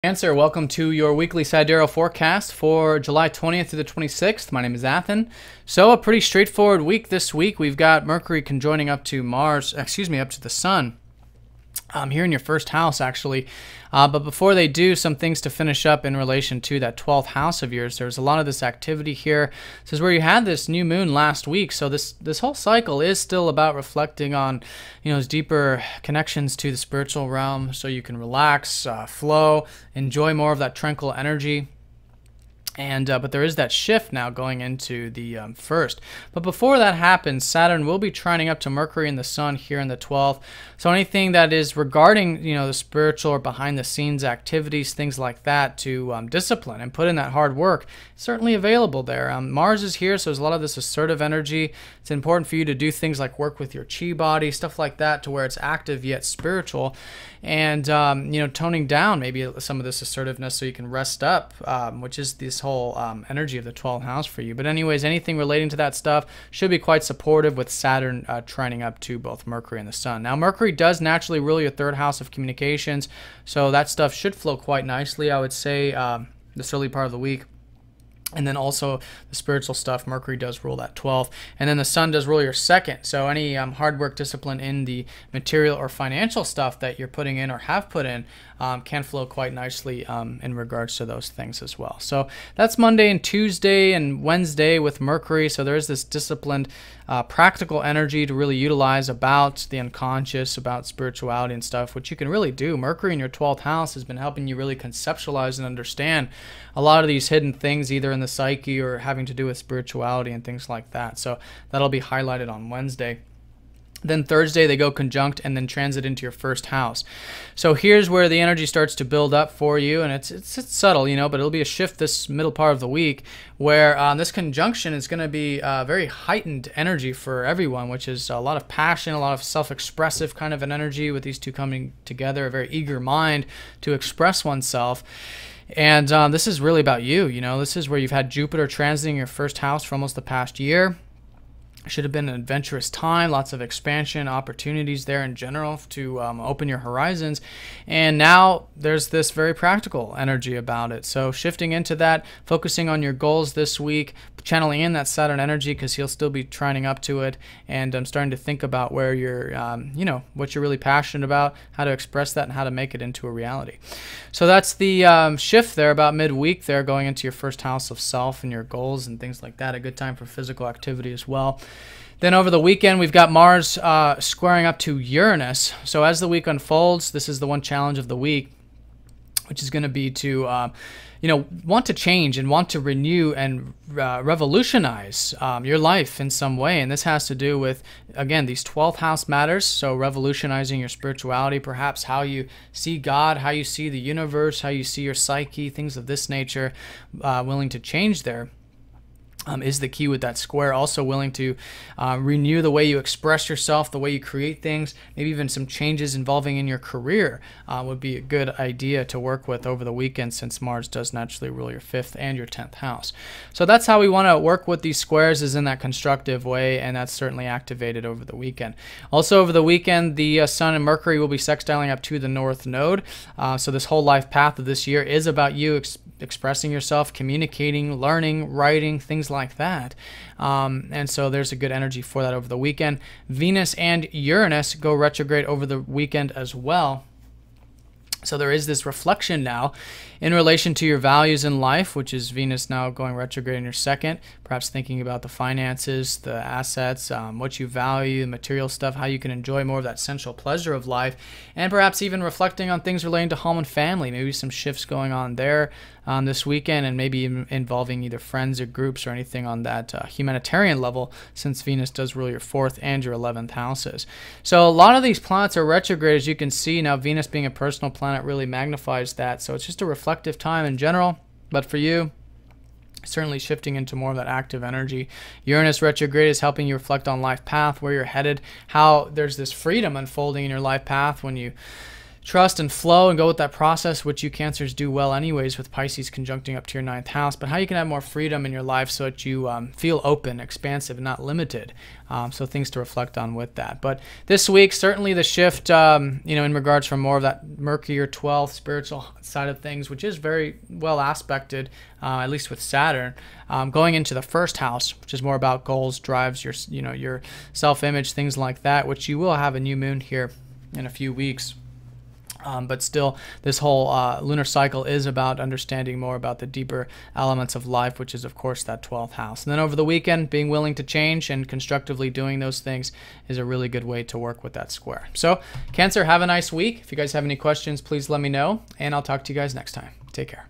Cancer, welcome to your weekly sidereal forecast for July 20th to the 26th. My name is Athen. So a pretty straightforward week this week. We've got Mercury conjoining up to up to the Sun. Here in your first house, actually. But before they do, some things to finish up in relation to that 12th house of yours. There's a lot of this activity here. This is where you had this new moon last week. So this whole cycle is still about reflecting on, those deeper connections to the spiritual realm, so you can relax, flow, enjoy more of that tranquil energy. And but there is that shift now going into the first. But before that happens, Saturn will be trining up to Mercury and the Sun here in the 12th. So anything that is regarding, the spiritual or behind the scenes activities, things like that, to discipline and put in that hard work, certainly available there. Mars is here, so there's a lot of this assertive energy. It's important for you to do things like work with your chi body, stuff like that, to where it's active yet spiritual. And, toning down maybe some of this assertiveness so you can rest up, which is this whole energy of the 12th house for you. But anyways, anything relating to that stuff should be quite supportive with Saturn trining up to both Mercury and the Sun. Now, Mercury does naturally rule your third house of communications, so that stuff should flow quite nicely, I would say, this early part of the week. And then also the spiritual stuff, Mercury does rule that 12th. And then the Sun does rule your second. So any hard work, discipline in the material or financial stuff that you're putting in or have put in can flow quite nicely in regards to those things as well. So that's Monday and Tuesday and Wednesday with Mercury. So there is this disciplined, practical energy to really utilize about the unconscious, about spirituality and stuff, which you can really do. Mercury in your 12th house has been helping you really conceptualize and understand a lot of these hidden things, either in the psyche or having to do with spirituality and things like that. So that'll be highlighted on Wednesday. Then Thursday, they go conjunct and then transit into your first house. So here's where the energy starts to build up for you, and it's subtle, but it'll be a shift this middle part of the week where this conjunction is going to be very heightened energy for everyone, which is a lot of passion, a lot of self-expressive kind of an energy with these two coming together, a very eager mind to express oneself. And this is really about you. This is where you've had Jupiter transiting your first house for almost the past year. Should have been an adventurous time, lots of expansion, opportunities there in general to open your horizons. And now there's this very practical energy about it. So shifting into that, focusing on your goals this week, channeling in that Saturn energy because he'll still be trining up to it. And I'm starting to think about where you're, what you're really passionate about, how to express that and how to make it into a reality. So that's the shift there about midweek there, going into your first house of self and your goals and things like that. A good time for physical activity as well. Then over the weekend, we've got Mars squaring up to Uranus. So as the week unfolds, this is the one challenge of the week, which is going to be to, want to change and want to renew and revolutionize your life in some way. And this has to do with, again, these 12th house matters. So revolutionizing your spirituality, perhaps how you see God, how you see the universe, how you see your psyche, things of this nature, willing to change there. Is the key with that square. Also willing to renew the way you express yourself, the way you create things, maybe even some changes involving in your career would be a good idea to work with over the weekend, since Mars does naturally rule your 5th and your 10th house. So that's how we want to work with these squares, is in that constructive way, and that's certainly activated over the weekend. Also over the weekend, the Sun and Mercury will be sextiling up to the North Node. So this whole life path of this year is about you expressing yourself, communicating, learning, writing, things like that. And so there's a good energy for that over the weekend. Venus and Uranus go retrograde over the weekend as well. So there is this reflection now in relation to your values in life, which is Venus now going retrograde in your second, perhaps thinking about the finances, the assets, what you value, the material stuff, how you can enjoy more of that sensual pleasure of life, and perhaps even reflecting on things relating to home and family, maybe some shifts going on there this weekend, and maybe even involving either friends or groups or anything on that humanitarian level, since Venus does rule your 4th and your 11th houses. So a lot of these planets are retrograde, as you can see. Now Venus being a personal planet really magnifies that, so it's just a reflective time in general. But for you, certainly shifting into more of that active energy. Uranus retrograde is helping you reflect on life path, where you're headed, how there's this freedom unfolding in your life path when you trust and flow and go with that process, which you Cancers do well anyways with Pisces conjuncting up to your 9th house, but how you can have more freedom in your life so that you feel open, expansive, and not limited. So things to reflect on with that. But this week, certainly the shift, in regards from more of that Mercury or 12th spiritual side of things, which is very well aspected, at least with Saturn, going into the 1st house, which is more about goals, drives, your self-image, things like that, which you will have a new moon here in a few weeks. But still, this whole lunar cycle is about understanding more about the deeper elements of life, which is, of course, that 12th house. And then over the weekend, being willing to change and constructively doing those things is a really good way to work with that square. So, Cancer, have a nice week. If you guys have any questions, please let me know, and I'll talk to you guys next time. Take care.